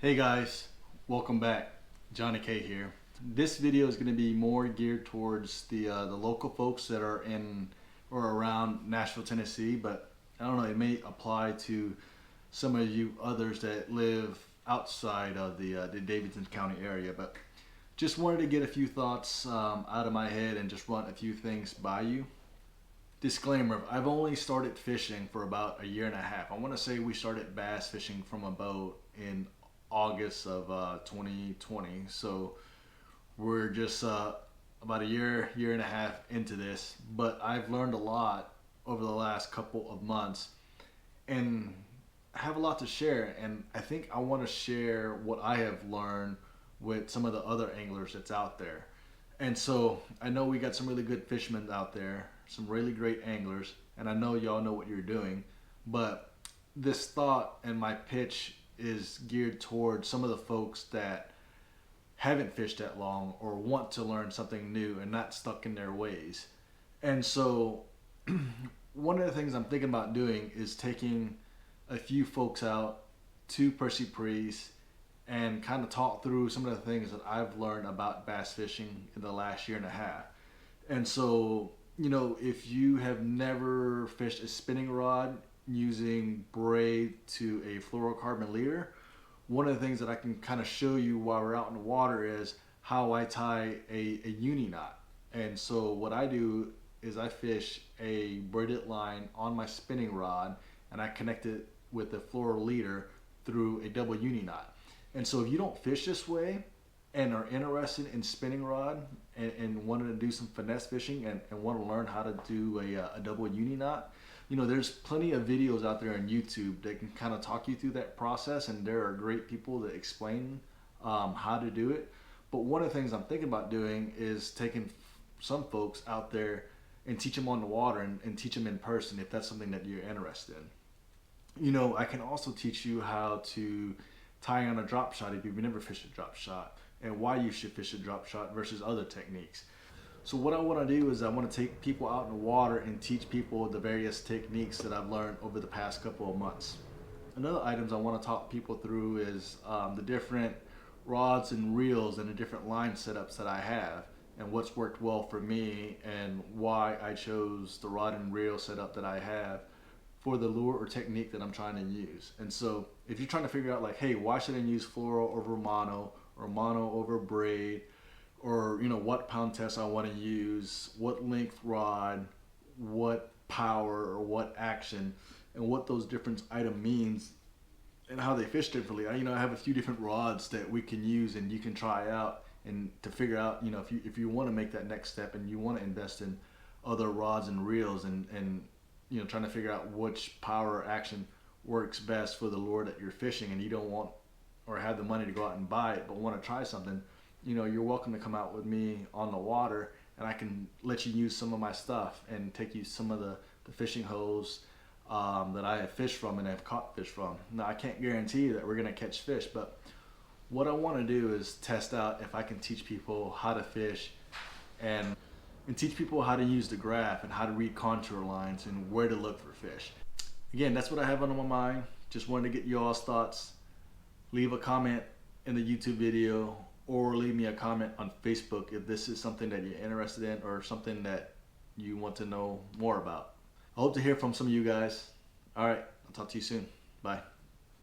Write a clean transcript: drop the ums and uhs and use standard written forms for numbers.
Hey guys, welcome back. Johnny K here. This video is going to be more geared towards the local folks that are in or around Nashville, Tennessee, but I don't know, it may apply to some of you others that live outside of the Davidson County area. But just wanted to get a few thoughts out of my head and just run a few things by you. Disclaimer, I've only started fishing for about a year and a half. I want to say we started bass fishing from a boat in August of 2020. So we're just about a year and a half into this, but I've learned a lot over the last couple of months and I have a lot to share, and I think I want to share what I have learned with some of the other anglers that's out there. And so I know we got some really good fishermen out there, some really great anglers, and I know y'all know what you're doing, but this thought and my pitch is geared towards some of the folks that haven't fished that long or want to learn something new and not stuck in their ways. And so one of the things I'm thinking about doing is taking a few folks out to Percy Priest and kind of talk through some of the things that I've learned about bass fishing in the last year and a half. And so, you know, if you have never fished a spinning rod using braid to a fluorocarbon leader, one of the things that I can kind of show you while we're out in the water is how I tie a uni knot. And so what I do is I fish a braided line on my spinning rod and I connect it with a fluoro leader through a double uni knot. And so if you don't fish this way and are interested in spinning rod and wanted to do some finesse fishing and want to learn how to do a double uni knot, you know, there's plenty of videos out there on YouTube that can kind of talk you through that process, and there are great people that explain how to do it. But one of the things I'm thinking about doing is taking some folks out there and teach them on the water and teach them in person if that's something that you're interested in. You know, I can also teach you how to tie on a drop shot if you've never fished a drop shot, and why you should fish a drop shot versus other techniques. So what I want to do is I want to take people out in the water and teach people the various techniques that I've learned over the past couple of months. Another items I want to talk people through is the different rods and reels and the different line setups that I have and what's worked well for me and why I chose the rod and reel setup that I have for the lure or technique that I'm trying to use. And so if you're trying to figure out like, hey, why should I use fluoro over mono or mono over braid, or you know what pound test I want to use, what length rod, what power or what action, and what those different item means and how they fish differently. I have a few different rods that we can use and you can try out and to figure out, you know, if you want to make that next step and you want to invest in other rods and reels and you know, trying to figure out which power or action works best for the lure that you're fishing, and you don't want or have the money to go out and buy it but want to try something, you know, you're welcome to come out with me on the water and I can let you use some of my stuff and take you some of the fishing holes that I have fished from and have caught fish from. Now I can't guarantee that we're going to catch fish, but what I want to do is test out if I can teach people how to fish and teach people how to use the graph and how to read contour lines and where to look for fish. Again, that's what I have on my mind. Just wanted to get you all's thoughts. Leave a comment in the YouTube video or leave me a comment on Facebook if this is something that you're interested in or something that you want to know more about. I hope to hear from some of you guys. All right, I'll talk to you soon. Bye.